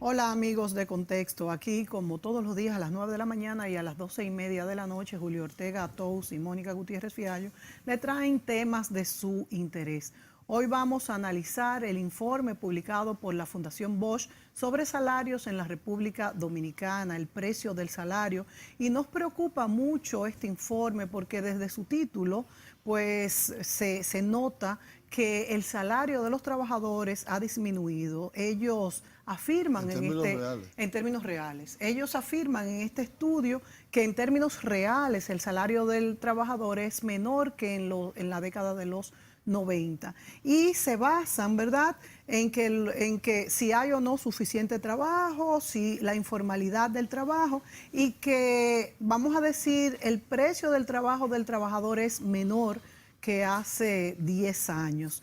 Hola amigos de Contexto, aquí como todos los días a las 9 de la mañana y a las 12:30 de la noche, Julio Ortega Tous y Mónica Gutiérrez Fiallo le traen temas de su interés. Hoy vamos a analizar el informe publicado por la Fundación Bosch sobre salarios en la República Dominicana, el precio del salario, y nos preocupa mucho este informe porque desde su título pues se nota que el salario de los trabajadores ha disminuido. Ellos afirman en términos reales, ellos afirman en este estudio que en términos reales el salario del trabajador es menor que en la década de los 90 y se basan, ¿verdad?, en que si hay o no suficiente trabajo, si la informalidad del trabajo y que, vamos a decir, el precio del trabajo del trabajador es menor que hace 10 años.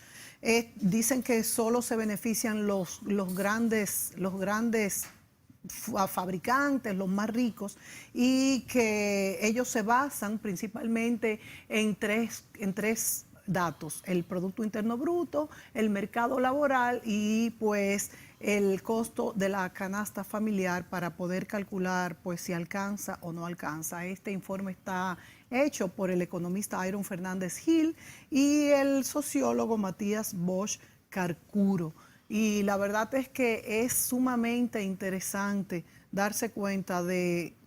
Dicen que solo se benefician los grandes fabricantes, los más ricos, y que ellos se basan principalmente en tres datos: el Producto Interno Bruto, el mercado laboral y pues el costo de la canasta familiar para poder calcular pues si alcanza o no alcanza. Este informe está hecho por el economista Iron Fernández Gil y el sociólogo Matías Bosch Carcuro. Y la verdad es que es sumamente interesante darse cuenta de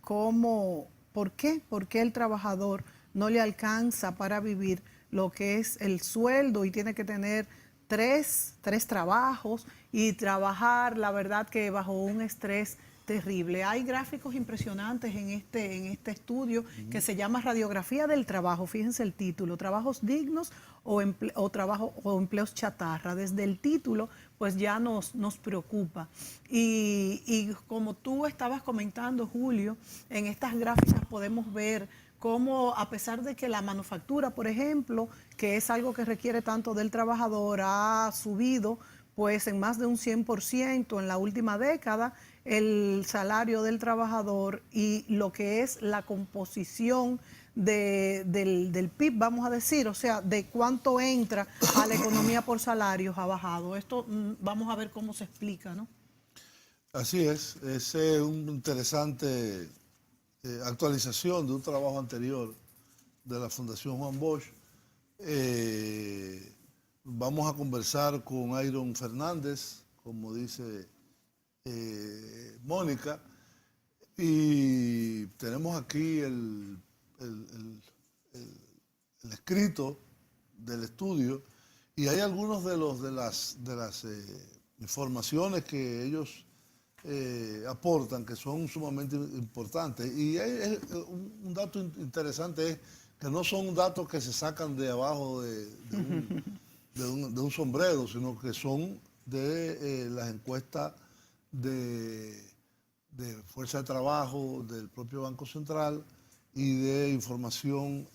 por qué el trabajador no le alcanza para vivir lo que es el sueldo y tiene que tener tres trabajos y trabajar, la verdad, que bajo un estrés terrible. Hay gráficos impresionantes en este estudio que se llama Radiografía del Trabajo. Fíjense el título: trabajos dignos o empleos chatarra. Desde el título pues ya nos preocupa. Y como tú estabas comentando, Julio, en estas gráficas podemos ver cómo, a pesar de que la manufactura, por ejemplo, que es algo que requiere tanto del trabajador, ha subido pues en más de un 100% en la última década, el salario del trabajador y lo que es la composición del PIB, vamos a decir, o sea, de cuánto entra a la economía por salarios, ha bajado. Esto vamos a ver cómo se explica, ¿no? Así es una interesante actualización de un trabajo anterior de la Fundación Juan Bosch. Vamos a conversar con Iron Fernández, como dice Mónica, y tenemos aquí el escrito del estudio, y hay algunos de las informaciones que ellos aportan que son sumamente importantes. Y un dato interesante es que no son datos que se sacan de abajo de un sombrero, sino que son de las encuestas de fuerza de trabajo del propio Banco Central y de información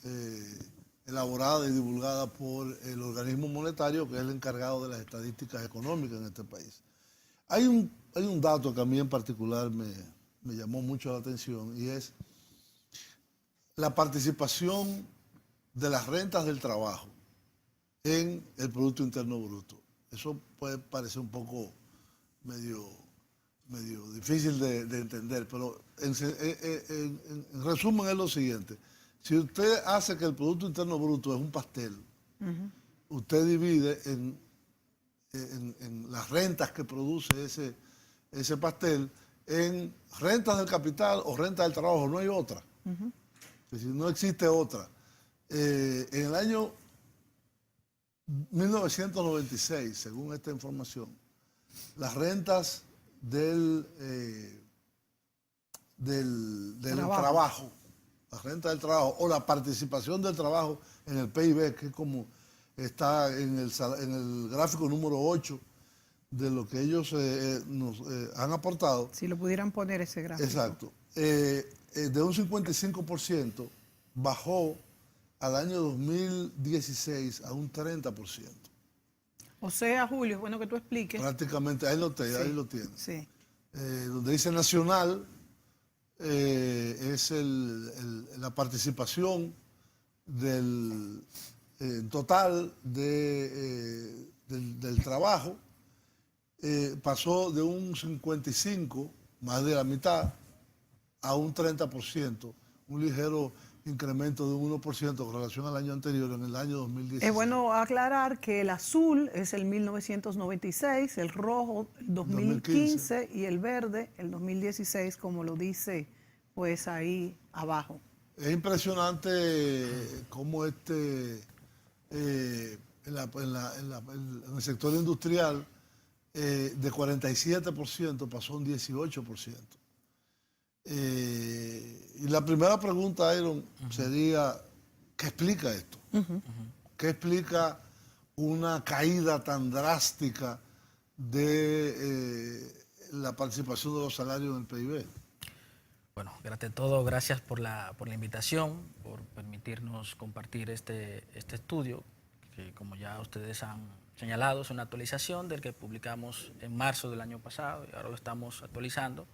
elaborada y divulgada por el organismo monetario, que es el encargado de las estadísticas económicas en este país. Hay un dato que a mí en particular me llamó mucho la atención, y es la participación de las rentas del trabajo en el Producto Interno Bruto. Eso puede parecer un poco medio difícil de entender, pero en resumen es lo siguiente: si usted hace que el Producto Interno Bruto es un pastel, usted divide en las rentas que produce ese pastel en rentas del capital o rentas del trabajo. No hay otra. Es decir, no existe otra. En el año 1996, según esta información, las rentas del trabajo, la renta del trabajo o la participación del trabajo en el PIB, que es como está en el gráfico número 8 de lo que ellos nos han aportado. Si lo pudieran poner ese gráfico. Exacto. De un 55% bajó al año 2016 a un 30%. O sea, Julio, es bueno que tú expliques. Prácticamente, ahí lo tiene. Sí. Donde dice nacional, es la participación del total del trabajo pasó de un 55, más de la mitad, a un 30%, un ligero incremento de un 1% con relación al año anterior, en el año 2016. Es bueno aclarar que el azul es el 1996, el rojo el 2015 y el verde el 2016, como lo dice pues ahí abajo. Es impresionante cómo en el sector industrial de 47% pasó a un 18%. Y la primera pregunta, Iron, sería, ¿qué explica esto? ¿Qué explica una caída tan drástica de la participación de los salarios en el PIB? Bueno, ante todo, gracias por la invitación, por permitirnos compartir este estudio, que como ya ustedes han señalado, es una actualización del que publicamos en marzo del año pasado y ahora lo estamos actualizando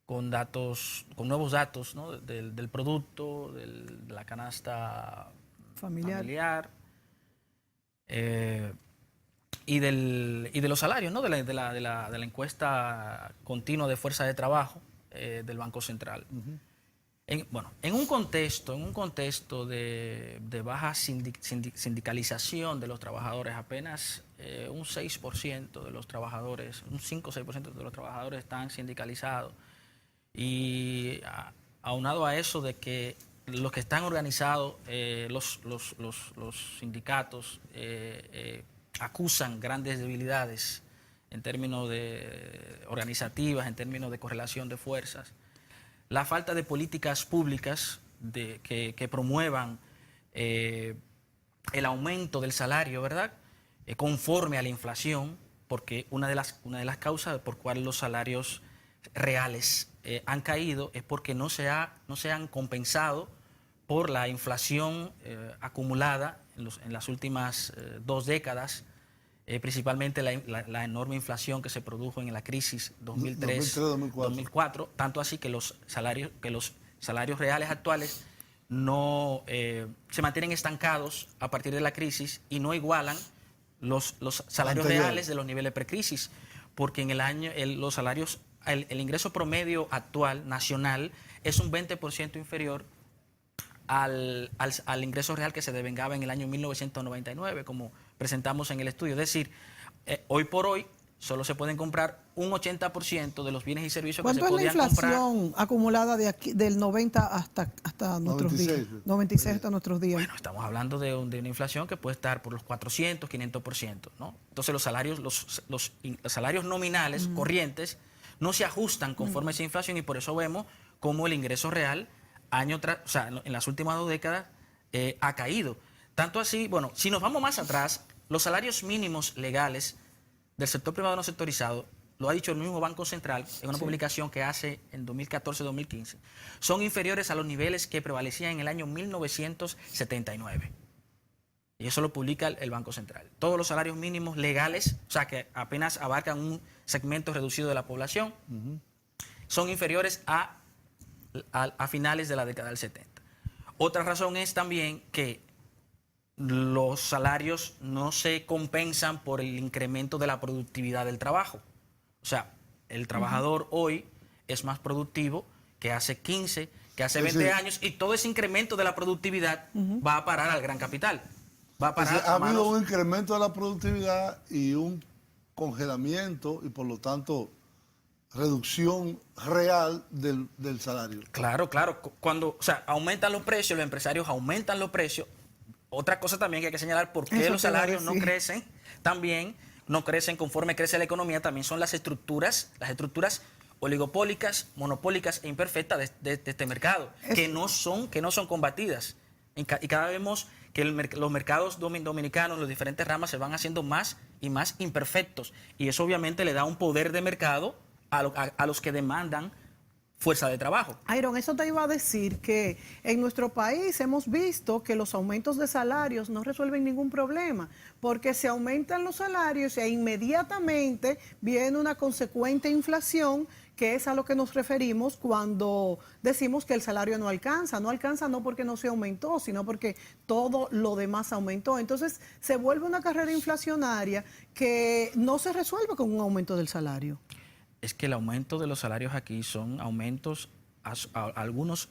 con datos, con nuevos datos, ¿no? del producto, de la canasta familiar y de los salarios, ¿no? de la encuesta continua de fuerza de trabajo del Banco Central. En un contexto de baja sindicalización de los trabajadores, apenas un 6% de los trabajadores, un 5 o 6% de los trabajadores están sindicalizados. Y aunado a eso de que los que están organizados, los sindicatos, acusan grandes debilidades en términos organizativas, en términos de correlación de fuerzas, la falta de políticas públicas que promuevan el aumento del salario, ¿verdad? Conforme a la inflación, porque una de las causas por cuales los salarios reales han caído es porque no se han compensado por la inflación acumulada en las últimas 2 décadas, principalmente la enorme inflación que se produjo en la crisis 2003-2004, tanto así que los salarios reales actuales no se mantienen estancados a partir de la crisis y no igualan los salarios reales de los niveles precrisis, porque en el año los salarios, el ingreso promedio actual nacional es un 20% inferior al ingreso real que se devengaba en el año 1999, como presentamos en el estudio. Es decir, hoy por hoy solo se pueden comprar un 80% de los bienes y servicios que se podían comprar. ¿Cuánto es la inflación acumulada de aquí, del 90 hasta nuestros 96, días? 96 hasta nuestros días. Bueno, estamos hablando de una inflación que puede estar por los 400, 500%, ¿no? Entonces los salarios nominales corrientes no se ajustan conforme a esa inflación y por eso vemos cómo el ingreso real en las últimas 2 décadas ha caído. Tanto así, bueno, si nos vamos más atrás, los salarios mínimos legales del sector privado no sectorizado, lo ha dicho el mismo Banco Central en una publicación que hace en 2014-2015, son inferiores a los niveles que prevalecían en el año 1979. Y eso lo publica el Banco Central. Todos los salarios mínimos legales, o sea, que apenas abarcan un segmento reducido de la población, son inferiores a finales de la década del 70. Otra razón es también que los salarios no se compensan por el incremento de la productividad del trabajo. O sea, el trabajador hoy es más productivo que hace 15, que hace 20 años, y todo ese incremento de la productividad va a parar al gran capital. Va a parar ha habido un incremento de la productividad y un congelamiento y por lo tanto reducción real del salario. Claro. Cuando aumentan los precios, los empresarios aumentan los precios. Otra cosa también que hay que señalar, por qué los salarios no crecen, también no crecen conforme crece la economía, también son las estructuras oligopólicas, monopólicas e imperfectas de este mercado, que no son combatidas. Y cada vez vemos que los mercados dominicanos, las diferentes ramas se van haciendo más y más imperfectos. Y eso obviamente le da un poder de mercado a los que demandan fuerza de trabajo. Iron, eso te iba a decir que en nuestro país hemos visto que los aumentos de salarios no resuelven ningún problema, porque se aumentan los salarios e inmediatamente viene una consecuente inflación, que es a lo que nos referimos cuando decimos que el salario no alcanza. No alcanza no porque no se aumentó, sino porque todo lo demás aumentó. Entonces se vuelve una carrera inflacionaria que no se resuelve con un aumento del salario. Es que el aumento de los salarios aquí son aumentos a algunos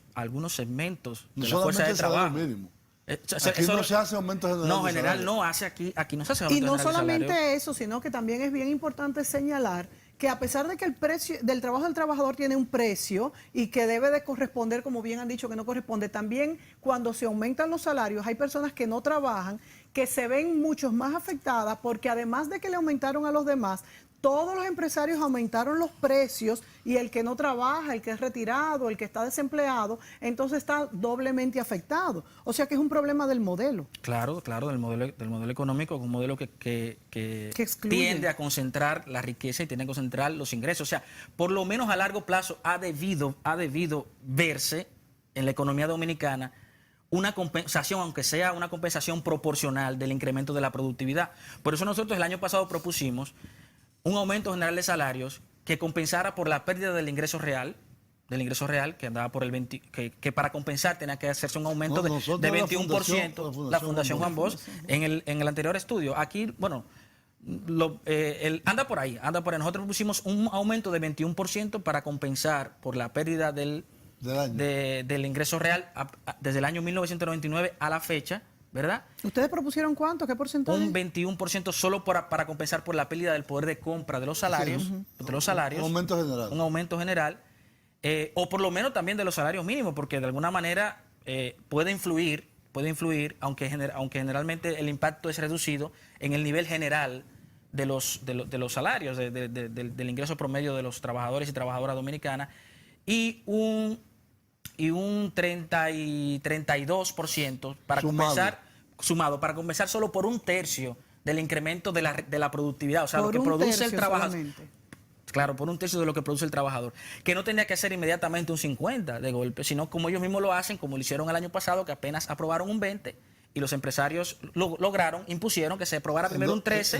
segmentos de la fuerza de trabajo. Mínimo. Aquí Aquí no se hace aumento general. No, de general salario. no hace aquí no se hace Y aumento no general de salario. solamente eso, sino que también es bien importante señalar que a pesar de que el precio del trabajo del trabajador tiene un precio y que debe de corresponder, como bien han dicho que no corresponde, también cuando se aumentan los salarios hay personas que no trabajan, que se ven mucho más afectadas porque además de que le aumentaron a los demás, todos los empresarios aumentaron los precios y el que no trabaja, el que es retirado, el que está desempleado, entonces está doblemente afectado. O sea que es un problema del modelo. Claro, del modelo económico, un modelo que excluye. tiende a concentrar la riqueza y tiende a concentrar los ingresos. O sea, por lo menos a largo plazo ha debido verse en la economía dominicana una compensación, aunque sea una compensación proporcional del incremento de la productividad. Por eso nosotros el año pasado propusimos un aumento general de salarios que compensara por la pérdida del ingreso real, que andaba por el 20, que para compensar tenía que hacerse un aumento de 21%, la Fundación Juan Bosch, en el anterior estudio. Aquí, bueno, anda por ahí. Nosotros pusimos un aumento de 21% para compensar por la pérdida del ingreso real desde el año 1999 a la fecha, ¿verdad? ¿Ustedes propusieron cuánto? ¿Qué porcentaje? Un 21% solo para compensar por la pérdida del poder de compra de los salarios. Sí, de los salarios. Un aumento general. Un aumento general. O por lo menos también de los salarios mínimos, porque de alguna manera puede influir, aunque generalmente el impacto es reducido en el nivel general de los salarios, del ingreso promedio de los trabajadores y trabajadoras dominicanas, y un 32% para sumado para compensar solo por un tercio del incremento de la productividad, o sea, lo que produce el trabajador. Claro, por un tercio de lo que produce el trabajador, que no tenía que hacer inmediatamente un 50 de golpe, sino como ellos mismos lo hacen, como lo hicieron el año pasado, que apenas aprobaron un 20 y los empresarios impusieron que se aprobara primero un 13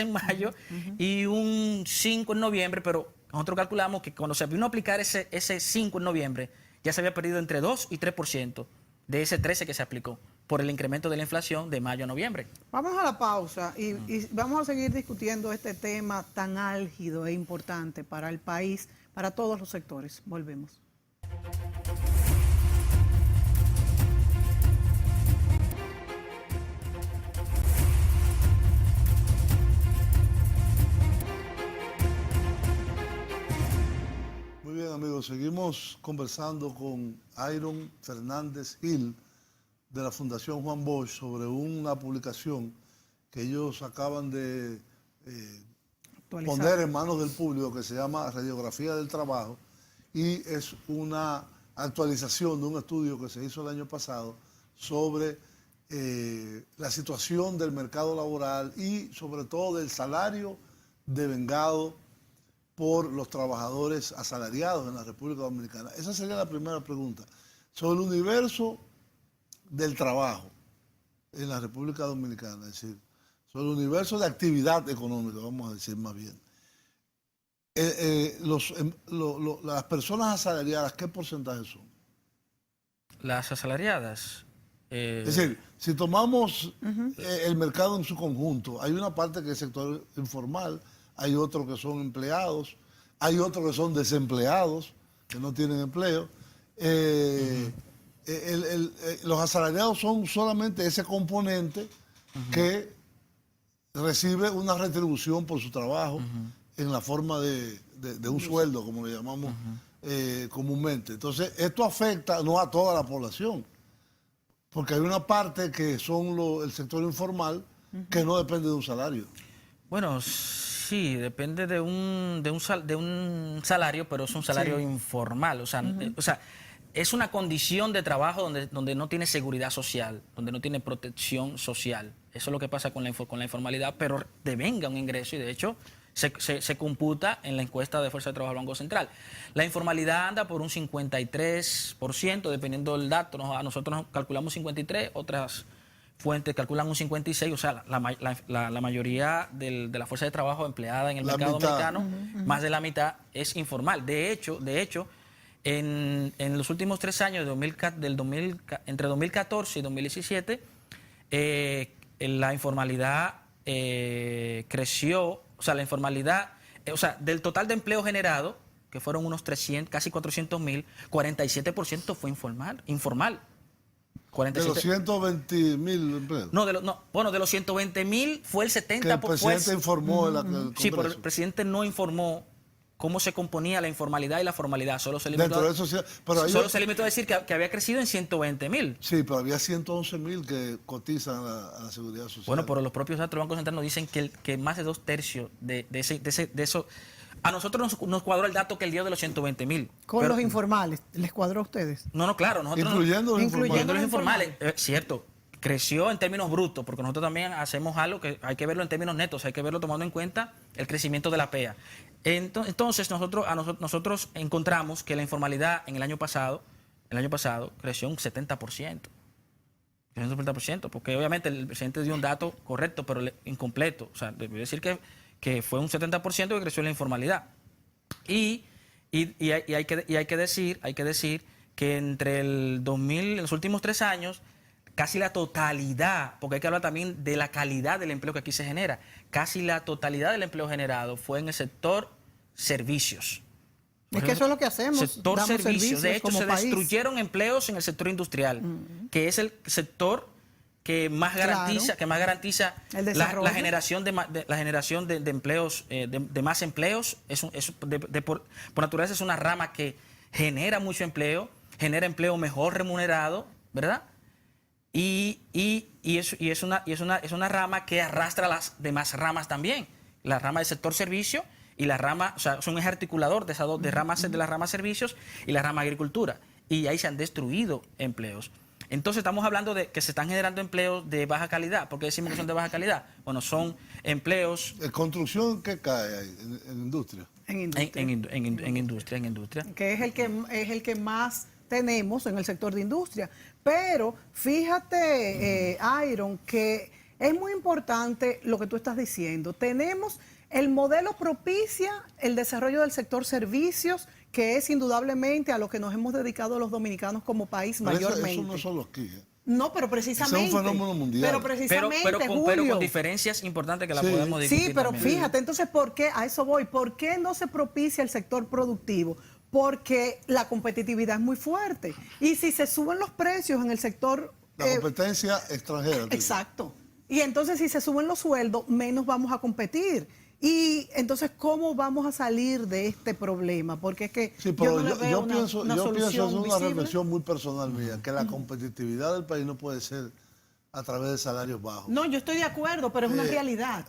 en mayo y un 5 en noviembre, pero nosotros calculamos que cuando se vino a aplicar ese 5 en noviembre, ya se había perdido entre 2 y 3% de ese 13 que se aplicó por el incremento de la inflación de mayo a noviembre. Vamos a la pausa y vamos a seguir discutiendo este tema tan álgido e importante para el país, para todos los sectores. Volvemos. Muy bien, amigos, seguimos conversando con Iron Fernández Gil de la Fundación Juan Bosch sobre una publicación que ellos acaban de poner en manos del público que se llama Radiografía del Trabajo y es una actualización de un estudio que se hizo el año pasado sobre la situación del mercado laboral y sobre todo del salario devengado por los trabajadores asalariados en la República Dominicana. Esa sería la primera pregunta. Sobre el universo del trabajo en la República Dominicana, es decir, sobre el universo de actividad económica, vamos a decir más bien. Las personas asalariadas, ¿qué porcentaje son? Las asalariadas. Es decir, si tomamos el mercado en su conjunto, hay una parte que es sector informal, hay otros que son empleados, hay otros que son desempleados, que no tienen empleo. Los asalariados son solamente ese componente que recibe una retribución por su trabajo en la forma de un sueldo, como le llamamos comúnmente. Entonces, esto afecta no a toda la población, porque hay una parte que son el sector informal que no depende de un salario. Bueno, sí, depende de un salario, pero es un salario informal. O sea, es una condición de trabajo donde no tiene seguridad social, donde no tiene protección social. Eso es lo que pasa con la informalidad, pero devenga un ingreso y de hecho se computa en la encuesta de fuerza de trabajo del Banco Central. La informalidad anda por un 53%, dependiendo del dato. A nosotros nos calculamos 53%, otras fuentes calculan un 56%, o sea, la mayoría de la fuerza de trabajo empleada en el mercado dominicano, más de la mitad es informal. De hecho, en los últimos 3 años, entre 2014 y 2017, la informalidad creció, o sea, la informalidad, del total de empleo generado, que fueron unos 300, casi 400.000, 47% fue informal. 47. De los 120.000 empleos. No, de los 120.000 fue el 70%. Que el presidente informó en el Congreso. Sí, pero el presidente no informó cómo se componía la informalidad y la formalidad. Solo se limitó, se limitó a decir que había crecido en 120.000. Sí, pero había 111.000 que cotizan a la Seguridad Social. Bueno, pero los propios datos del Banco Central nos dicen que más de 2/3 de eso. A nosotros nos cuadró el dato que el día de los 120.000. Con los informales, ¿les cuadró a ustedes? No, claro. Nosotros incluyendo los informales. Cierto, creció en términos brutos, porque nosotros también hacemos algo que hay que verlo en términos netos, hay que verlo tomando en cuenta el crecimiento de la PEA. Entonces, nosotros encontramos que la informalidad el año pasado creció un 70%. Creció un 70%, porque obviamente el presidente dio un dato correcto, pero incompleto. O sea, debe decir que fue un 70% que creció la informalidad. Y hay que decir que entre el 2000, en los últimos 3 años, casi la totalidad, porque hay que hablar también de la calidad del empleo que aquí se genera, casi la totalidad del empleo generado fue en el sector servicios. Es que eso es lo que hacemos. Sector servicios. De hecho, se destruyeron empleos en el sector industrial, que es el sector que más garantiza, la generación de empleos, de más empleos. Por naturaleza es una rama que genera mucho empleo, genera empleo mejor remunerado, ¿verdad? Y es una rama que arrastra las demás ramas también. La rama del sector servicio y la rama, o sea, son un eje articulador de esas dos ramas, de la rama servicios y la rama agricultura. Y ahí se han destruido empleos. Entonces estamos hablando de que se están generando empleos de baja calidad. ¿Por qué decimos que son de baja calidad? Bueno, son empleos... ¿Construcción qué cae ahí? ¿En industria? En industria. En industria. Que es el que más tenemos en el sector de industria. Pero fíjate, Iron, que es muy importante lo que tú estás diciendo. Tenemos el modelo propicia el desarrollo del sector servicios, que es indudablemente a lo que nos hemos dedicado los dominicanos como país pero mayormente. Eso no es solo aquí. No, pero precisamente. Es un fenómeno mundial. Pero precisamente, pero con diferencias importantes que la podemos discutir. Sí, pero también. Fíjate, entonces, ¿por qué? A eso voy. ¿Por qué no se propicia el sector productivo? Porque la competitividad es muy fuerte. Y si se suben los precios en el sector... La competencia extranjera. Exacto. Y entonces, si se suben los sueldos, menos vamos a competir. Y entonces, ¿cómo vamos a salir de este problema? Porque es que yo pienso, es una reflexión muy personal mía, que la competitividad del país no puede ser a través de salarios bajos. No, yo estoy de acuerdo, pero es una realidad.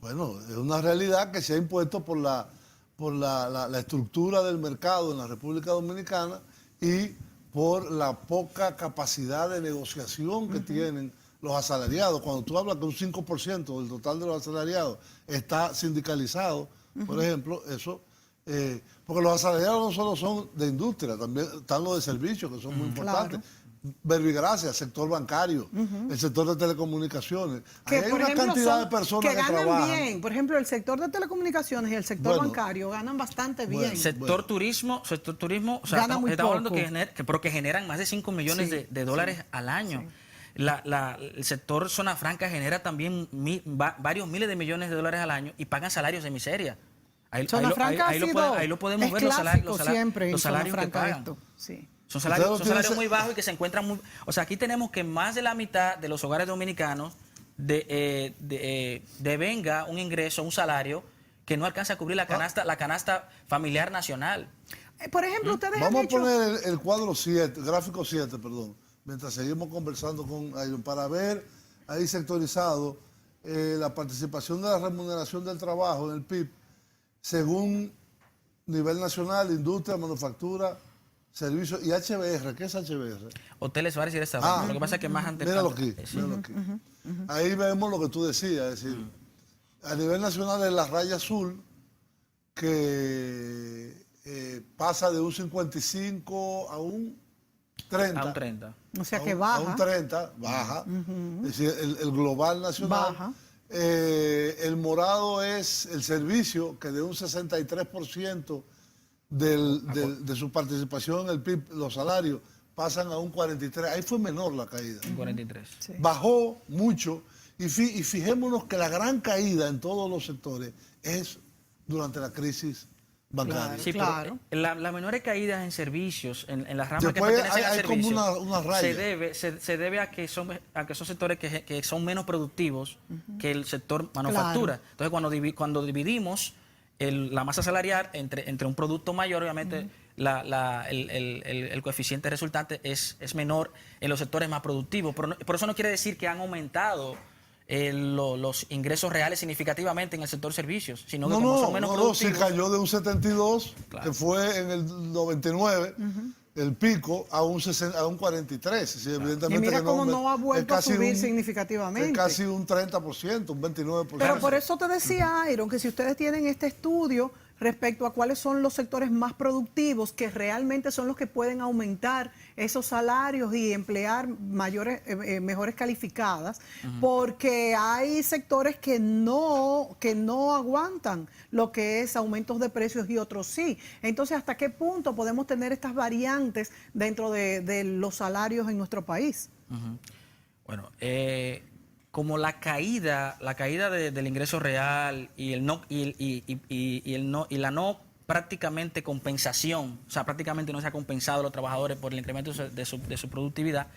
Bueno, es una realidad que se ha impuesto por la estructura del mercado en la República Dominicana y por la poca capacidad de negociación que tienen los asalariados. Cuando tú hablas que un 5% del total de los asalariados está sindicalizado, por ejemplo, eso, porque los asalariados no solo son de industria, también están los de servicios, que son muy importantes. Verbigracia, sector bancario, el sector de telecomunicaciones. Que, hay una cantidad de personas que ganan trabajan bien. Por ejemplo, el sector de telecomunicaciones y el sector bancario ganan bastante bien. Sector turismo, o sea, estamos hablando que generan más de 5 millones de dólares al año. Sí. El sector zona franca genera también varios miles de millones de dólares al año y pagan salarios de miseria. Ahí lo podemos ver, los salarios que pagan. Sí. Son salarios muy bajos y que se encuentran muy... O sea, aquí tenemos que más de la mitad de los hogares dominicanos devenga un ingreso, un salario que no alcanza a cubrir la canasta familiar nacional. Por ejemplo, ustedes Vamos a poner el cuadro 7, gráfico 7, perdón, mientras seguimos conversando con Iron, para ver ahí sectorizado la participación de la remuneración del trabajo en el PIB según nivel nacional, industria, manufactura, servicios y HBR. ¿Qué es HBR? Hoteles, bares y restaurantes. Lo que pasa es que más antes... Míralo aquí. Ahí vemos lo que tú decías, es decir, A nivel nacional es la raya azul, que pasa de un 55 a un 30. A un 30. O sea que baja. A un 30, baja. Es decir, el global nacional. Baja. El morado es el servicio, que de un 63% de su participación en el PIB, los salarios, pasan a un 43%. Ahí fue menor la caída. Un 43. Sí. Bajó mucho. Y fijémonos que la gran caída en todos los sectores es durante la crisis bancaria. Sí, Claro. pero las menores caídas en servicios, en las ramas Después que pertenecen hay al como servicio, una raya. se debe a que son sectores que son menos productivos que el sector manufactura. Claro. Entonces, cuando dividimos la masa salarial entre un producto mayor, obviamente el coeficiente resultante es menor en los sectores más productivos. Pero por eso no quiere decir que han aumentado los ingresos reales significativamente en el sector servicios, sino que como son menos productivos. Se cayó de un 72, Claro. que fue en el 99, el pico, a un 43. Sí, evidentemente Y mira que cómo no ha es vuelto a casi subir significativamente. Es casi un 30%, un 29%. Pero por eso te decía, Iron, que si ustedes tienen este estudio respecto a cuáles son los sectores más productivos, que realmente son los que pueden aumentar esos salarios y emplear mejores calificadas, porque hay sectores que no aguantan lo que es aumentos de precios y otros sí. Entonces, ¿hasta qué punto podemos tener estas variantes dentro de los salarios en nuestro país? Bueno, como la caída del ingreso real y la no prácticamente compensación, o sea, prácticamente no se ha compensado a los trabajadores por el incremento de su productividad,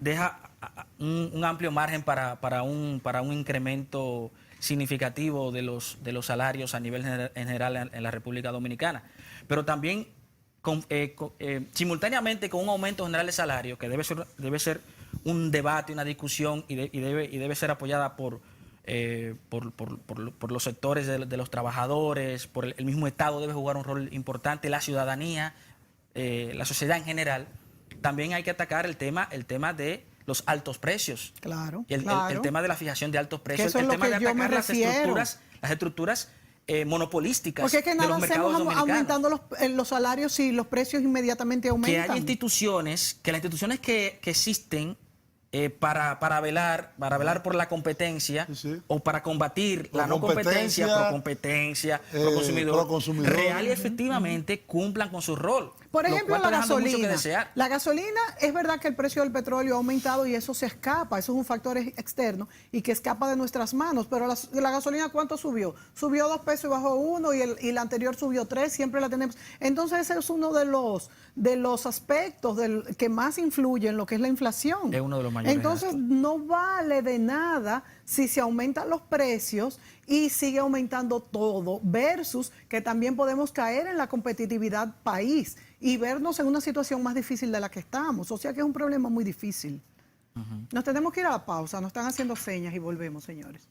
deja un amplio margen para un incremento significativo de los salarios a nivel en general en la República Dominicana. Pero también simultáneamente con un aumento general de salario, que debe ser un debate, una discusión y debe ser apoyada por los sectores de los trabajadores, por el mismo Estado debe jugar un rol importante, la ciudadanía, la sociedad en general. También hay que atacar el tema de los altos precios. Claro, El tema de la fijación de altos precios, eso es el lo tema de que yo me atacar refiero. las estructuras monopolísticas Porque es que de nada los mercados hacemos dominicanos. aumentando los salarios y los precios inmediatamente Que aumentan. haya instituciones, que las instituciones que existen para velar por la competencia o para combatir la no competencia, pro consumidor, real y efectivamente cumplan con su rol. Por ejemplo, la gasolina. Desear. La gasolina, es verdad que el precio del petróleo ha aumentado y eso se escapa, eso es un factor externo y que escapa de nuestras manos, pero la gasolina, ¿cuánto subió? Subió 2 pesos y bajó 1 y la anterior subió 3, siempre la tenemos. Entonces ese es uno de los aspectos que más influye en lo que es la inflación. Es uno de los mayores. Entonces no vale de nada si se aumentan los precios y sigue aumentando todo, versus que también podemos caer en la competitividad país y vernos en una situación más difícil de la que estamos. O sea que es un problema muy difícil. Nos tenemos que ir a la pausa, nos están haciendo señas y volvemos, señores.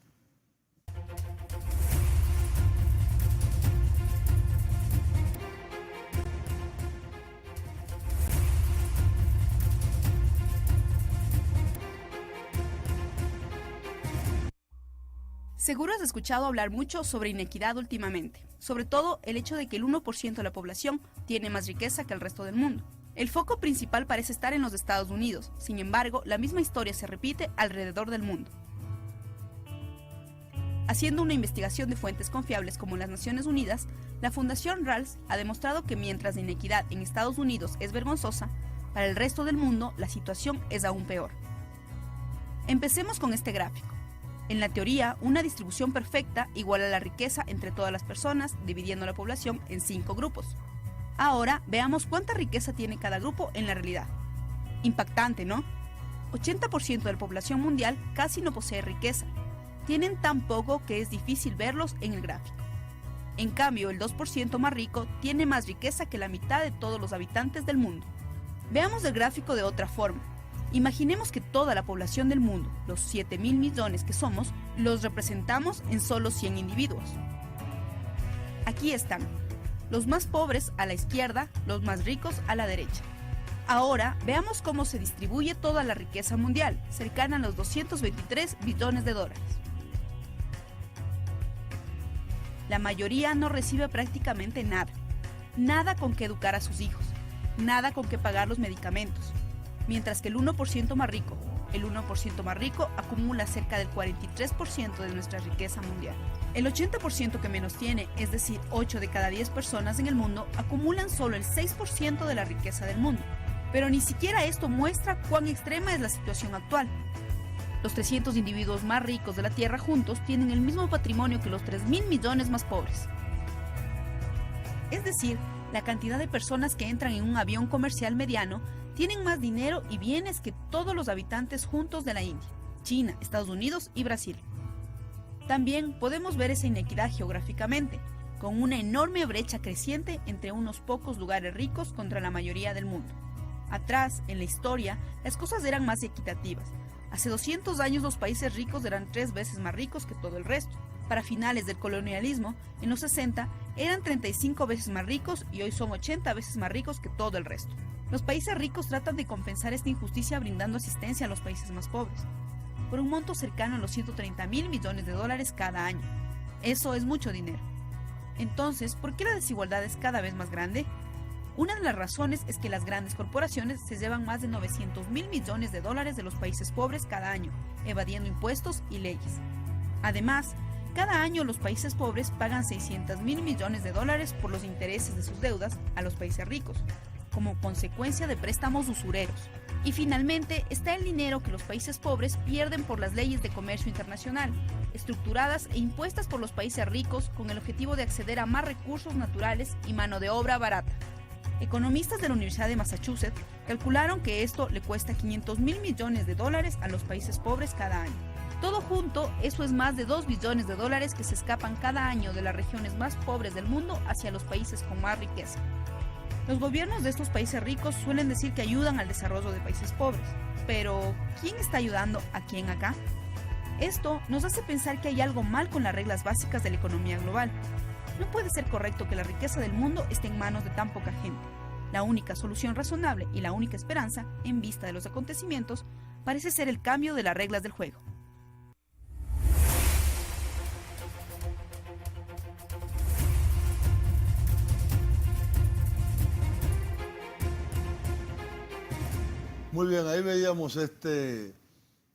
Seguro has escuchado hablar mucho sobre inequidad últimamente, sobre todo el hecho de que el 1% de la población tiene más riqueza que el resto del mundo. El foco principal parece estar en los Estados Unidos, sin embargo, la misma historia se repite alrededor del mundo. Haciendo una investigación de fuentes confiables como las Naciones Unidas, la Fundación Ralphs ha demostrado que mientras la inequidad en Estados Unidos es vergonzosa, para el resto del mundo la situación es aún peor. Empecemos con este gráfico. En la teoría, una distribución perfecta iguala la riqueza entre todas las personas, dividiendo la población en 5 grupos. Ahora, veamos cuánta riqueza tiene cada grupo en la realidad. Impactante, ¿no? 80% de la población mundial casi no posee riqueza. Tienen tan poco que es difícil verlos en el gráfico. En cambio, el 2% más rico tiene más riqueza que la mitad de todos los habitantes del mundo. Veamos el gráfico de otra forma. Imaginemos que toda la población del mundo, los 7.000 millones que somos, los representamos en solo 100 individuos. Aquí están, los más pobres a la izquierda, los más ricos a la derecha. Ahora veamos cómo se distribuye toda la riqueza mundial, cercana a los 223 billones de dólares. la mayoría no recibe prácticamente nada. Nada con que educar a sus hijos, nada con que pagar los medicamentos. Mientras que el 1% más rico, acumula cerca del 43% de nuestra riqueza mundial. El 80% que menos tiene, es decir, 8 de cada 10 personas en el mundo, acumulan solo el 6% de la riqueza del mundo. Pero ni siquiera esto muestra cuán extrema es la situación actual. Los 300 individuos más ricos de la Tierra juntos tienen el mismo patrimonio que los 3.000 millones más pobres. Es decir, la cantidad de personas que entran en un avión comercial mediano tienen más dinero y bienes que todos los habitantes juntos de la India, China, Estados Unidos y Brasil. También podemos ver esa inequidad geográficamente, con una enorme brecha creciente entre unos pocos lugares ricos contra la mayoría del mundo. Atrás, en la historia, las cosas eran más equitativas. Hace 200 años los países ricos eran 3 veces más ricos que todo el resto. Para finales del colonialismo, en los 60, eran 35 veces más ricos y hoy son 80 veces más ricos que todo el resto. Los países ricos tratan de compensar esta injusticia brindando asistencia a los países más pobres, por un monto cercano a los 130.000 millones de dólares cada año. Eso es mucho dinero. Entonces, ¿por qué la desigualdad es cada vez más grande? Una de las razones es que las grandes corporaciones se llevan más de 900.000 millones de dólares de los países pobres cada año, evadiendo impuestos y leyes. Además, cada año los países pobres pagan 600.000 millones de dólares por los intereses de sus deudas a los países ricos, como consecuencia de préstamos usureros. Y finalmente está el dinero que los países pobres pierden por las leyes de comercio internacional, estructuradas e impuestas por los países ricos con el objetivo de acceder a más recursos naturales y mano de obra barata. Economistas de la Universidad de Massachusetts calcularon que esto le cuesta 500.000 millones de dólares a los países pobres cada año. Todo junto, eso es más de 2 billones de dólares que se escapan cada año de las regiones más pobres del mundo hacia los países con más riqueza. Los gobiernos de estos países ricos suelen decir que ayudan al desarrollo de países pobres, pero ¿quién está ayudando a quién acá? Esto nos hace pensar que hay algo mal con las reglas básicas de la economía global. No puede ser correcto que la riqueza del mundo esté en manos de tan poca gente. La única solución razonable y la única esperanza, en vista de los acontecimientos, parece ser el cambio de las reglas del juego. Muy bien, ahí veíamos este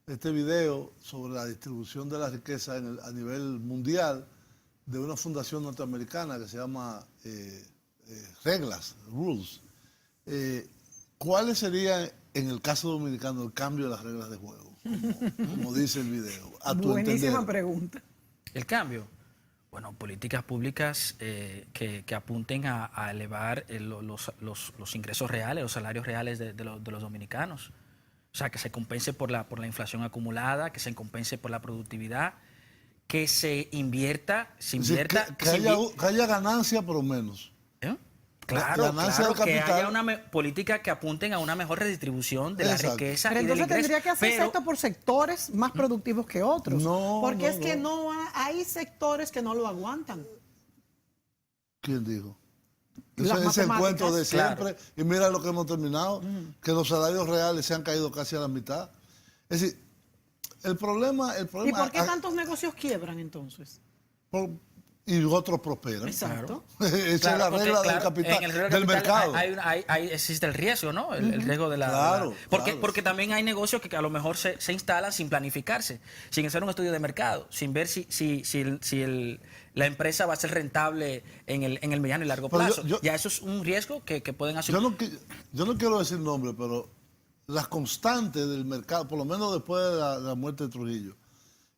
video sobre la distribución de la riqueza a nivel mundial de una fundación norteamericana que se llama Rules. ¿Cuáles serían, en el caso dominicano, el cambio de las reglas de juego? Como dice el video. Buenísima pregunta. ¿El cambio? Bueno, políticas públicas que apunten a elevar los ingresos reales, los salarios reales de los dominicanos. O sea, que se compense por la inflación acumulada, que se compense por la productividad, que se invierta, que haya ganancia por lo menos. ¿Eh? Claro, que haya una política que apunten a una mejor redistribución de la riqueza. Pero y del entonces ingreso. tendría que hacerse esto por sectores más productivos que otros. Porque no hay sectores que no lo aguantan. ¿Quién dijo? Ese es el cuento de siempre. Claro. Y mira lo que hemos terminado, que los salarios reales se han caído casi a la mitad. Es decir, el problema... ¿Y por qué tantos negocios quiebran entonces? Y otros prosperan. Exacto. Esa es la regla del capital, del mercado. Existe el riesgo, ¿no? El riesgo de la... Porque también hay negocios que a lo mejor se instalan sin planificarse, sin hacer un estudio de mercado, sin ver si la empresa va a ser rentable en el mediano y largo plazo. Ya eso es un riesgo que pueden asumir. Yo no quiero decir nombre, pero las constantes del mercado, por lo menos después de la muerte de Trujillo,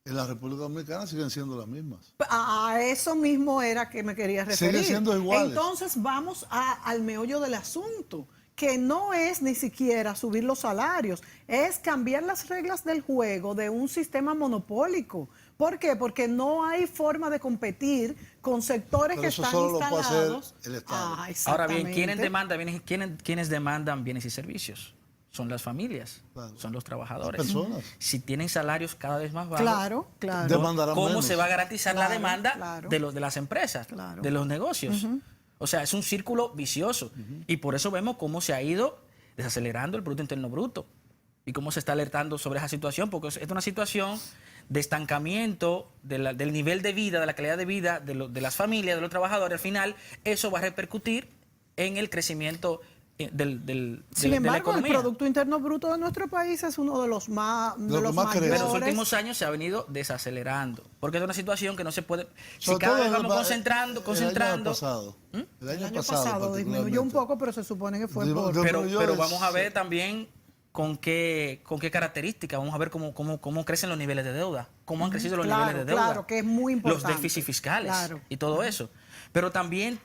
en la República Dominicana siguen siendo las mismas. A eso mismo era que me quería referir. Siguen siendo iguales. Entonces vamos al meollo del asunto, que no es ni siquiera subir los salarios, es cambiar las reglas del juego de un sistema monopólico. ¿Por qué? Porque no hay forma de competir con sectores que están instalados. Pero eso solo lo puede hacer el Estado. Ahora bien, ¿quiénes demandan bienes y servicios? Son las familias, son los trabajadores. Las personas. Si tienen salarios cada vez más bajos, demandarán ¿cómo menos. se va a garantizar la demanda de las empresas, de los negocios? O sea, es un círculo vicioso. Y por eso vemos cómo se ha ido desacelerando el Producto Interno Bruto. y cómo se está alertando sobre esa situación, porque es una situación de estancamiento del nivel de vida, de la calidad de vida de las familias, de los trabajadores. Al final, eso va a repercutir en el crecimiento Sin de la embargo, el economía. Producto Interno Bruto de nuestro país es uno de los más, Lo que más mayores. crece. Pero en los últimos años se ha venido desacelerando, porque es una situación que no se puede... Si Sobre cada todo vez vamos El concentrando... año pasado. El El año año pasado pasado disminuyó un particularmente. poco, pero se supone que fue por... Pero vamos a ver también con qué características, vamos a ver cómo crecen los niveles de deuda, cómo han crecido los Claro, niveles de deuda. claro, que es muy importante. Los déficits fiscales Claro. y todo eso. Pero también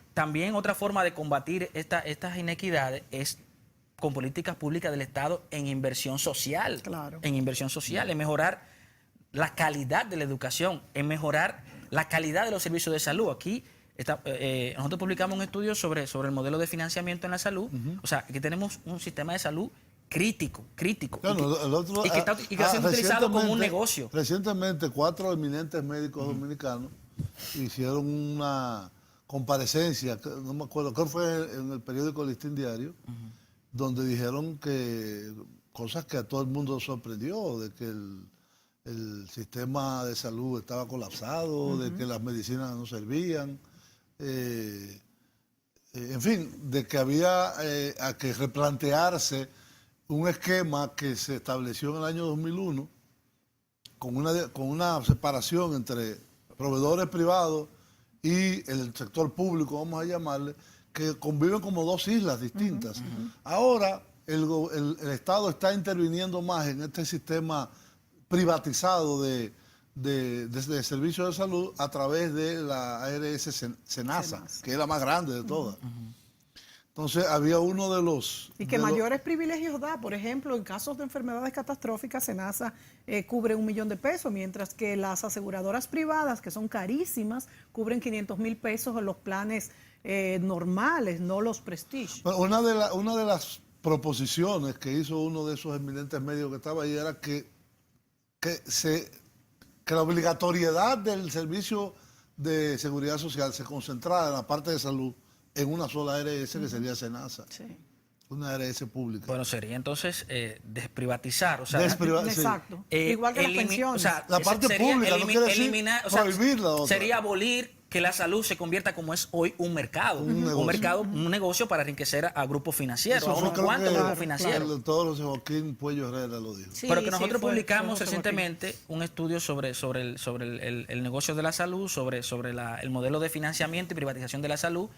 otra forma de combatir estas inequidades es con políticas públicas del Estado en inversión social. Claro. En inversión social, en mejorar la calidad de la educación, en mejorar la calidad de los servicios de salud. Aquí nosotros publicamos un estudio sobre el modelo de financiamiento en la salud. O sea, aquí tenemos un sistema de salud crítico. Claro, Y que está siendo utilizado como un negocio. Recientemente, 4 eminentes médicos dominicanos hicieron una comparecencia, no me acuerdo, creo que fue en el periódico Listín Diario, donde dijeron que cosas que a todo el mundo sorprendió, de que el sistema de salud estaba colapsado, de que las medicinas no servían, en fin, de que había que replantearse un esquema que se estableció en el año 2001 con una separación entre proveedores privados y el sector público, vamos a llamarle, que conviven como dos islas distintas. Ahora el Estado está interviniendo más en este sistema privatizado de servicios de salud a través de la ARS Senasa, que es la más grande de todas. Entonces había uno de los... Y que mayores privilegios da. Por ejemplo, en casos de enfermedades catastróficas, Senasa cubre $1 millón de pesos, mientras que las aseguradoras privadas, que son carísimas, cubren 500,000 pesos en los planes normales, no los Prestige. Bueno, una de las proposiciones que hizo uno de esos eminentes medios que estaba ahí era que la obligatoriedad del servicio de seguridad social se concentrara en la parte de salud en una sola ARS, que sería Senasa. Sí. Una ARS pública. Bueno, sería entonces desprivatizar, o sea, Exacto. Igual que las pensiones. o sea, La parte sería pública, no quiere decir prohibir la otra. Sería abolir que la salud se convierta como es hoy un mercado, un negocio para enriquecer a grupos financieros, a unos cuantos grupos financieros. El doctor José Joaquín Puello Herrera lo dijo. Sí, Pero que nosotros fue publicamos José Joaquín. recientemente un estudio sobre el negocio de la salud, sobre el modelo de financiamiento y privatización de la salud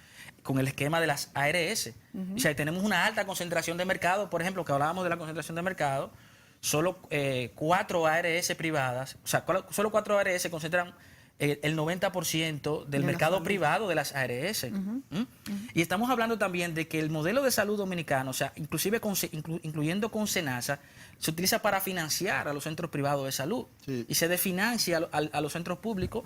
con el esquema de las ARS. O sea, tenemos una alta concentración de mercado, por ejemplo, que hablábamos de la concentración de mercado, solo 4 ARS privadas, o sea, solo 4 ARS concentran el 90% del mercado privado de las ARS. Y estamos hablando también de que el modelo de salud dominicano, o sea, inclusive incluyendo con Senasa, se utiliza para financiar a los centros privados de salud. Sí. Y se desfinancia a los centros públicos,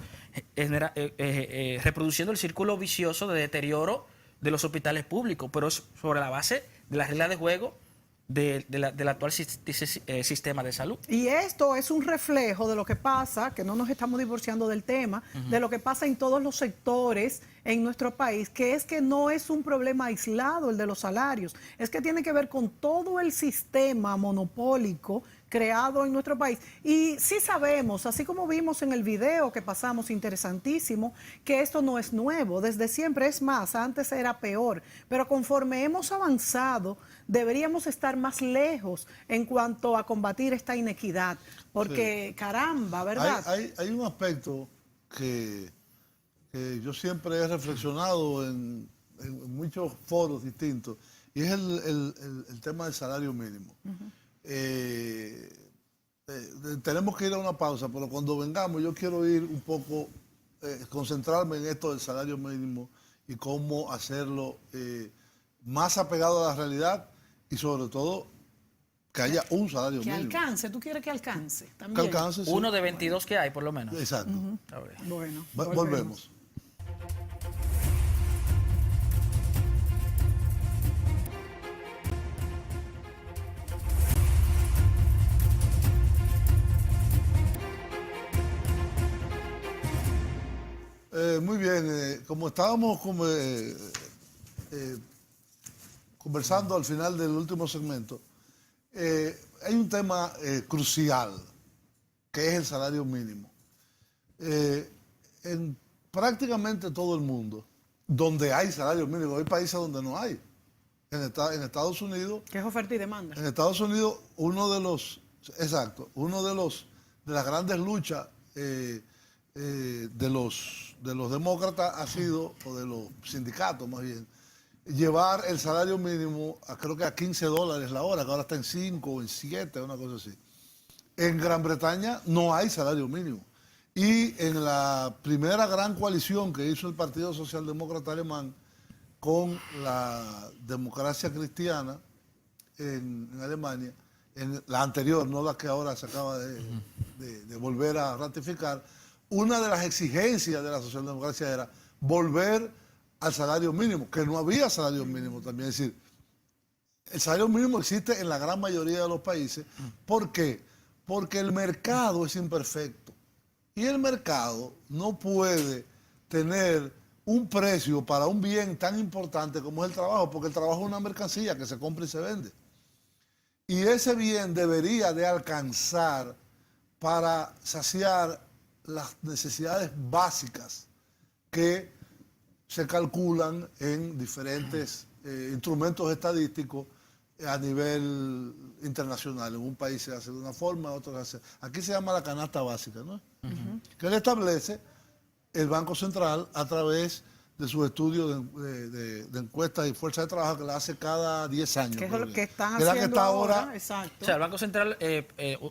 reproduciendo el círculo vicioso de deterioro de los hospitales públicos, pero es sobre la base de las reglas de juego del actual sistema de salud. Y esto es un reflejo de lo que pasa, que no nos estamos divorciando del tema, de lo que pasa en todos los sectores en nuestro país, que es que no es un problema aislado el de los salarios, es que tiene que ver con todo el sistema monopólico creado en nuestro país. Y sí sabemos, así como vimos en el video que pasamos interesantísimo, que esto no es nuevo, desde siempre, es más, antes era peor, pero conforme hemos avanzado, deberíamos estar más lejos en cuanto a combatir esta inequidad, porque caramba, ¿verdad? Hay un aspecto que yo siempre he reflexionado en muchos foros distintos, y es el tema del salario mínimo. Tenemos que ir a una pausa, pero cuando vengamos yo quiero ir un poco, concentrarme en esto del salario mínimo y cómo hacerlo más apegado a la realidad y sobre todo que haya un salario Que mínimo. alcance, ¿tú quieres que alcance? Que También. alcance, sí. Uno de 22 que hay, por lo menos. Exacto. A ver. Bueno, Volvemos. Muy bien, como estábamos conversando al final del último segmento, hay un tema crucial, que es el salario mínimo. En prácticamente todo el mundo, donde hay salario mínimo, hay países donde no hay. En Estados Unidos... Que es oferta y demanda. En Estados Unidos, una de las grandes luchas de los demócratas ha sido, o de los sindicatos más bien, llevar el salario mínimo creo que a $15 la hora, que ahora está en 5 o en 7, una cosa así. En Gran Bretaña no hay salario mínimo. Y en la primera gran coalición que hizo el Partido Socialdemócrata Alemán con la democracia cristiana en Alemania, en la anterior, no la que ahora se acaba de volver a ratificar, una de las exigencias de la socialdemocracia era volver al salario mínimo, que no había salario mínimo también. Es decir, el salario mínimo existe en la gran mayoría de los países. ¿Por qué? Porque el mercado es imperfecto. Y el mercado no puede tener un precio para un bien tan importante como es el trabajo, porque el trabajo es una mercancía que se compra y se vende. Y ese bien debería de alcanzar para saciar las necesidades básicas que se calculan en diferentes instrumentos estadísticos a nivel internacional. En un país se hace de una forma, en otro se hace. Aquí se llama la canasta básica, ¿no? Que le establece el Banco Central a través de sus estudios de encuestas y fuerza de trabajo que la hace cada 10 años. Que es lo que están que haciendo está ahora. Exacto. O sea, el Banco Central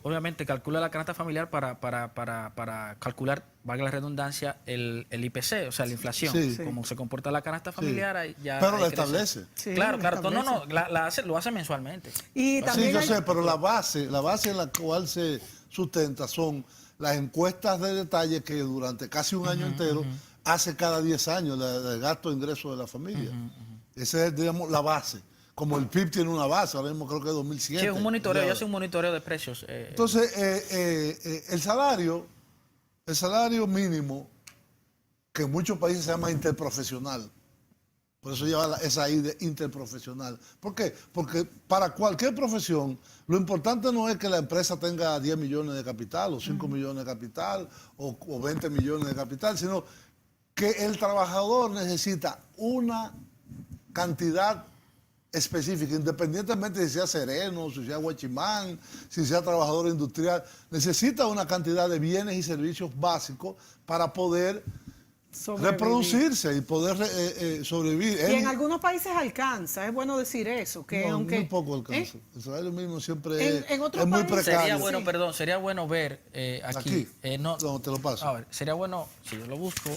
obviamente calcula la canasta familiar para calcular, valga la redundancia, el IPC, o sea, la inflación. Sí. Como se comporta la canasta familiar, ahí ya... Pero ahí la crece. establece. Sí, Claro, lo claro. establece. Lo hace mensualmente. Y Sí, también yo hay- sé, pero la base en la cual se sustenta son las encuestas de detalle que durante casi un año entero hace cada 10 años el gasto e ingreso de la familia. Esa es, digamos, la base. Como el PIB tiene una base, ahora mismo creo que es 2007. Sí, es un monitoreo, Ya. yo hace un monitoreo de precios. Entonces, el salario mínimo, que en muchos países se llama interprofesional, por eso lleva esa I de interprofesional. ¿Por qué? Porque para cualquier profesión, lo importante no es que la empresa tenga 10 millones de capital, o 5 millones de capital, o 20 millones de capital, sino que el trabajador necesita una cantidad específica, independientemente de si sea sereno, si sea guachimán, si sea trabajador industrial, necesita una cantidad de bienes y servicios básicos para poder sobrevivir. reproducirse y poder sobrevivir. Y en algunos países alcanza, es bueno decir eso, que No, aunque... muy poco alcanza. El salario mínimo siempre En otros es muy países precario. Sería bueno ver aquí. No, te lo paso. A ver, sería bueno, si yo lo busco,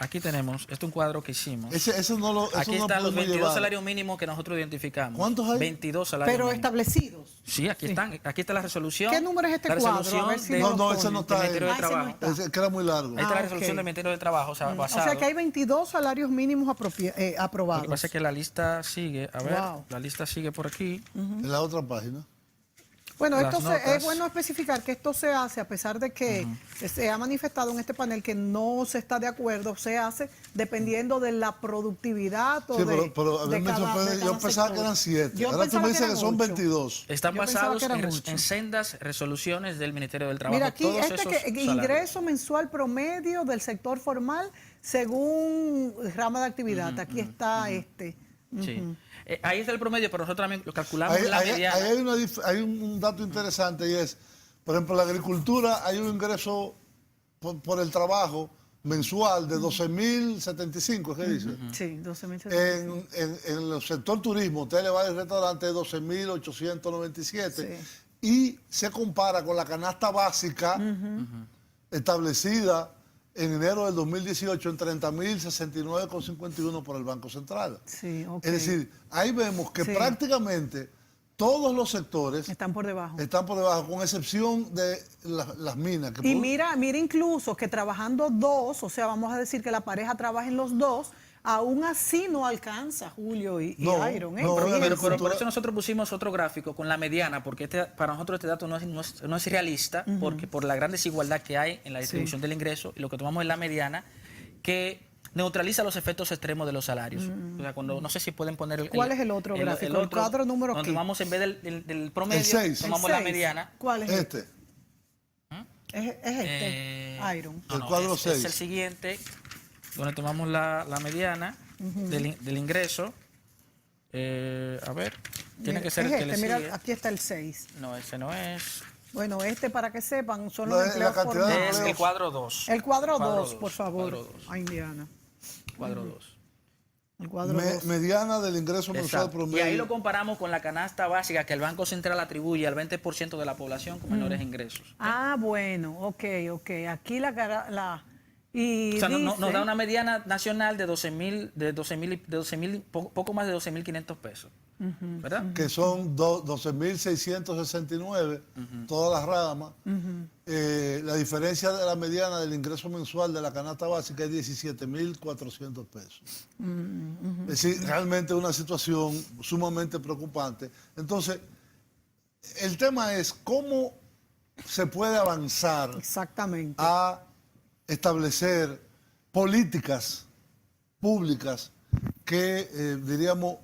aquí tenemos, este es un cuadro que hicimos. Eso no lo Aquí no están los podemos 22 llevar. salarios mínimos que nosotros identificamos. ¿Cuántos hay? 22 salarios Pero mínimos. establecidos. Sí, aquí están. Aquí está la resolución. ¿Qué número es este la cuadro? resolución A ver si de- lo No, ese no está del ahí. Ministerio de Ah, ese no Trabajo. está. Ese que era muy largo. Ahí está la Ah, resolución ok. del Ministerio de Trabajo, o sea, O basado. sea que hay 22 salarios mínimos Lo que aprobados. pasa es que la lista sigue, a ver, Wow. la lista sigue por aquí. En la otra página. Bueno, Las notas. es bueno especificar que esto se hace, a pesar de que se ha manifestado en este panel que no se está de acuerdo, se hace dependiendo de la productividad o Sí, de, pero a mí de me cada- sorprende. de Yo cada pensaba sector. que eran 7. Yo Ahora tú pensaba me dices que eran son 8. 22. Están Yo pensaba basados que eran en, mucho. en sendas resoluciones del Ministerio del Trabajo. Mira, aquí todos este esos que salarios. ingreso mensual promedio del sector formal según rama de actividad. Aquí está este. Sí. Ahí está el promedio, pero nosotros también lo calculamos la Ahí mediana. hay un dato interesante y es, por ejemplo, en la agricultura hay un ingreso por el trabajo mensual de 12.075, ¿qué dice? Sí, 12.000. En el sector turismo, hoteles, bares y restaurantes, 12.897. Sí. Y se compara con la canasta básica establecida en enero del 2018 en 30.069,51 por el Banco Central. Sí, ok. Es decir, ahí vemos que Sí. prácticamente todos los sectores Están por debajo. están por debajo, con excepción de las minas. Que Y por- mira incluso que trabajando dos, o sea, vamos a decir que la pareja trabaja en los dos, aún así no alcanza Julio y No, Iron. no, Pero Fíjense. por eso nosotros pusimos otro gráfico con la mediana, porque para nosotros este dato no es realista, porque por la gran desigualdad que hay en la distribución del ingreso, y lo que tomamos es la mediana, que neutraliza los efectos extremos de los salarios. O sea, cuando, no sé si pueden poner ¿Cuál es el otro gráfico? El cuadro número donde qué? tomamos en vez del promedio, El 6. tomamos la mediana. ¿Cuál es Este. Es este, Iron. El cuadro es 6. el siguiente, donde tomamos la mediana del ingreso. A ver, tiene que ser el que le sigue. Mira, aquí está el 6. No, ese no es. Bueno, para que sepan, son No, los es la empleos cantidad de formales. Es el cuadro 2. El cuadro 2, dos, por favor. cuadro dos. A Indiana. Cuadro 2. El cuadro 2. Mediana del ingreso mensual Exacto. promedio. Y ahí lo comparamos con la canasta básica que el Banco Central atribuye al 20% de la población con menores ingresos. Ah, bueno, ok. Aquí y O sea, dice, nos da una mediana nacional de 12.000, poco más de 12.500 pesos. ¿Verdad? Que son 12.669, todas las ramas. La diferencia de la mediana del ingreso mensual de la canasta básica es 17.400 pesos. Es decir, realmente una situación sumamente preocupante. Entonces, el tema es cómo se puede avanzar exactamente. a establecer políticas públicas que, diríamos,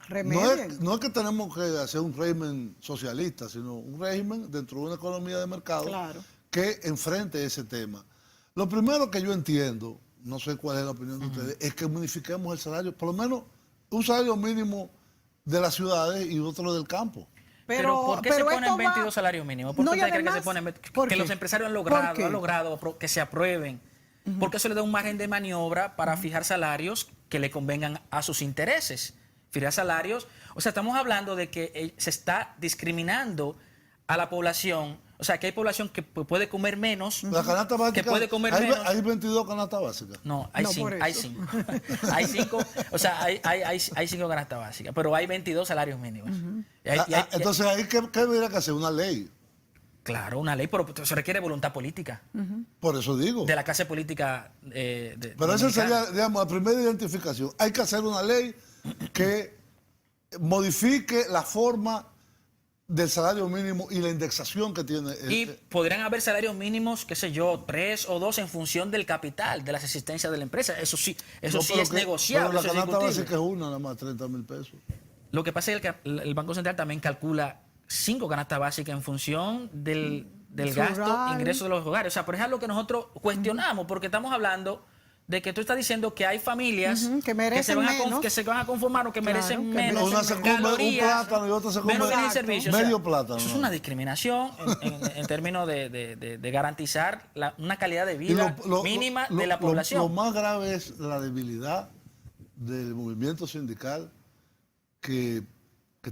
Remedien. no es que tenemos que hacer un régimen socialista, sino un régimen dentro de una economía de mercado Claro. que enfrente ese tema. Lo primero que yo entiendo, no sé cuál es la opinión de ustedes, es que unifiquemos el salario, por lo menos un salario mínimo de las ciudades y otro del campo. Pero ¿por qué se ponen 22 salarios mínimos? ¿Por No, qué y ustedes creen que además, se ponen ¿por que qué? los empresarios han ¿Por qué? logrado que se aprueben? Porque eso le da un margen de maniobra para fijar salarios que le convengan a sus intereses. Fijar salarios, o sea, estamos hablando de que se está discriminando a la población. O sea, que hay población que puede comer menos, La canasta básica, que puede comer hay, menos. hay 22 canastas básicas. No, hay No, 5. por Hay eso. 5. Hay 5, o sea, hay 5 canastas básicas, pero hay 22 salarios mínimos. Entonces, ¿ahí qué debería que hacer? Una ley. Claro, una ley, pero se requiere voluntad política, Por eso digo. de la clase política Pero esa dominicana. sería, digamos, la primera identificación. Hay que hacer una ley que modifique la forma del salario mínimo y la indexación que tiene. Y podrían haber salarios mínimos, qué sé yo, 3 o 2 en función del capital, de las existencias de la empresa. Eso sí es negociable. Pero la eso es canasta discutible. básica es una, nada más, 30.000 pesos. Lo que pasa es que el Banco Central también calcula 5 canastas básicas en función del gasto, Rural. ingreso de los hogares. O sea, por ejemplo, lo que nosotros cuestionamos, porque estamos hablando de que tú estás diciendo que hay familias que merecen menos. que se van a conformar o que Claro, merecen que menos Una se come un calorías, plátano y otra se come menos bienes y servicios. medio plátano. Eso es una discriminación en términos de garantizar una calidad de Y vida mínima de la población. Lo más grave es la debilidad del movimiento sindical que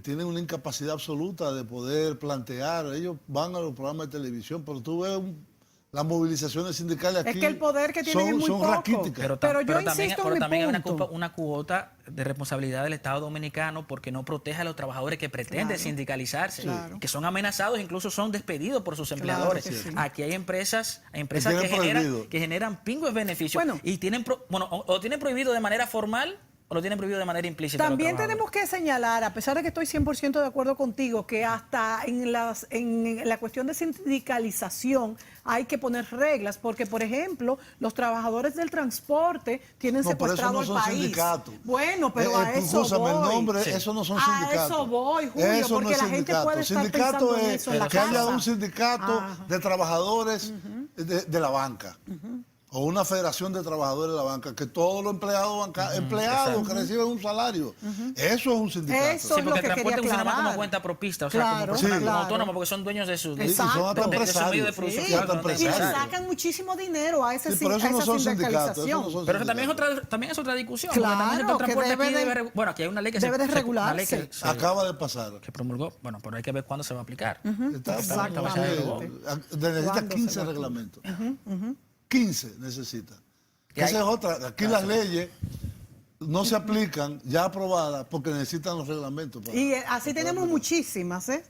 tienen una incapacidad absoluta de poder plantear. Ellos van a los programas de televisión, pero tú ves las movilizaciones sindicales aquí. Es que el poder que tienen es muy son poco. raquíticas. Pero yo insisto en mi también hay punto. una cuota de responsabilidad del Estado Dominicano porque no protege a los trabajadores que pretenden Claro. sindicalizarse, Claro. que son amenazados, incluso son despedidos por sus empleadores. que sí. Aquí hay empresas tienen prohibido. que generan pingües beneficios Bueno. y tienen o tienen prohibido de manera formal o lo tienen prohibido de manera implícita. a los También trabajadores. tenemos que señalar, a pesar de que estoy 100% de acuerdo contigo, que hasta en la cuestión de sindicalización hay que poner reglas, porque, por ejemplo, los trabajadores del transporte tienen No, pero eso secuestrado no el son país. sindicatos. Bueno, pero a eso Escúchame, voy. el nombre, Sí. eso no son A sindicatos. eso voy, Julio, Eso porque no es la gente sindicato. puede estar Sindicato pensando en es eso en la que haya casa. un sindicato Ajá. de trabajadores de la banca. O una federación de trabajadores de la banca, que todos los empleados empleados que reciben un salario. Eso es un sindicato. Eso Sí, es lo porque que el transporte quería funciona más como aclarar. cuenta propista, o sea, Claro, como persona, como claro. autónomo, porque son dueños de su Y son hasta Exacto. de su medio de empresarios. producción. Sí, claro, hasta no y le empresarios. sacan muchísimo dinero a ese Sí, pero eso no esa son sindicatos. sindicalización. Eso no son Pero eso sindicatos. también es otra discusión. Claro, porque también el que transporte aquí debe de- bueno, aquí hay una ley que debe de una ley regularse. Acaba de pasar. que promulgó, bueno, pero hay que ver cuándo se va a aplicar. Exactamente. Necesita ¿Cuándo 15 se va a reglamentos. 15 necesita. Y Esa hay- es otra. Aquí las leyes no se aplican ya aprobadas porque necesitan los reglamentos. Y así tenemos muchísimas, ¿eh?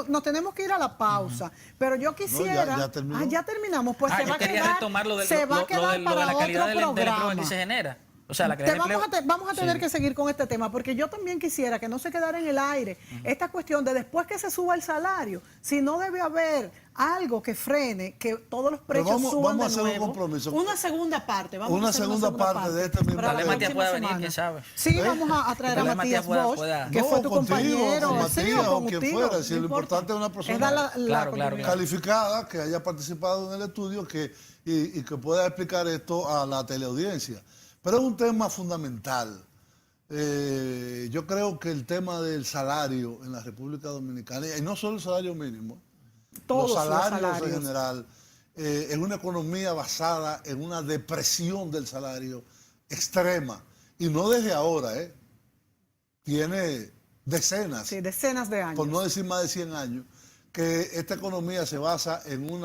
Nos tenemos que ir a la pausa, pero yo quisiera... ya terminó. ya terminamos, pues se va yo a quería quedar, retomar lo de se va a lo quedar de para la calidad otro del empleo que programa. aquí se genera. O sea, la calidad de empleo... Vamos a tener Sí. que seguir con este tema, porque yo también quisiera que no se quedara en el aire esta cuestión de después que se suba el salario, si no debe haber algo que frene que todos los precios suban vamos a de hacer un nuevo. compromiso. Una segunda parte. Vamos Una a hacer segunda parte de este mismo para la Dale, Matías próxima pueda venir, semana. quién sabe. Sí, vamos a traer a Dale, Matías Matías Bosch, pueda- que fue tu contigo, compañero. con sí, Matías, o o quien contigo, fuera. Si no lo importa. importante es una persona Es dar la Claro, continuidad. calificada, que haya participado en el estudio y que pueda explicar esto a la teleaudiencia. Pero es un tema fundamental. Yo creo que el tema del salario en la República Dominicana, y no solo el salario mínimo, Todos los los salarios en salarios. general, en una economía basada en una depresión del salario extrema. Y no desde ahora, tiene decenas, Sí, decenas de años. por no decir más de 100 años, que esta economía se basa en un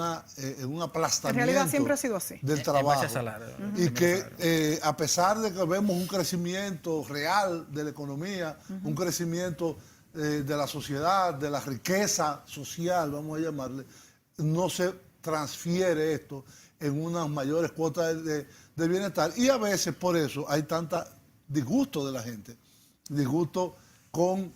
aplastamiento En realidad siempre ha sido así. del En trabajo. base a salario. Y que a pesar de que vemos un crecimiento real de la economía, un crecimiento de la sociedad, de la riqueza social, vamos a llamarle, no se transfiere esto en unas mayores cuotas de bienestar. Y a veces por eso hay tanta disgusto de la gente, disgusto con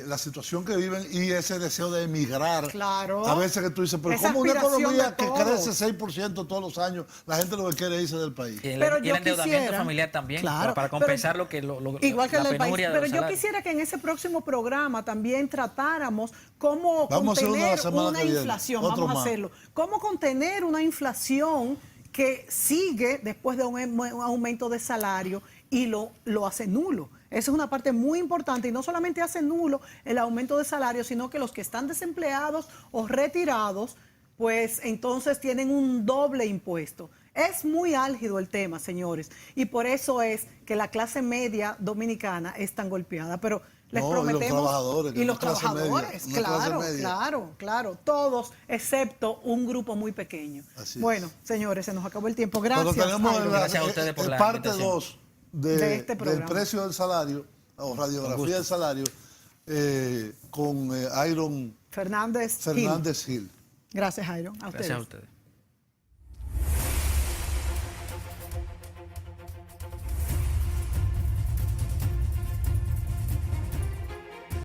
la situación que viven y ese deseo de emigrar. Claro. A veces que tú dices, pero Esa como una aspiración economía de que todos. crece 6% todos los años, la gente lo que quiere es irse del país. Y el, Pero y yo el endeudamiento quisiera- familiar también, Claro, para compensar lo que igual que la el del país, penuria de pero los yo salarios. quisiera que en ese próximo programa también tratáramos cómo Vamos a hacer uno la contener semana una que viene, inflación, otro vamos a más. hacerlo, cómo contener una inflación que sigue después de un aumento de salario y lo hace nulo. Esa es una parte muy importante y no solamente hace nulo el aumento de salario, sino que los que están desempleados o retirados, pues entonces tienen un doble impuesto. Es muy álgido el tema, señores, y por eso es que la clase media dominicana es tan golpeada. Pero les No, y los prometemos. trabajadores, que Y es los una clase media, trabajadores, una clase claro, media. claro. Todos, excepto un grupo muy pequeño. Así es. Bueno, señores, se nos acabó el tiempo. Gracias. Pero tenemos Jairo. Gracias a ustedes por la parte invitación. 2 De este del programa. precio del salario, o radiografía del salario, con Iron Fernández Gil. Fernández Gil. Gracias, Jairo. A Gracias ustedes. a ustedes.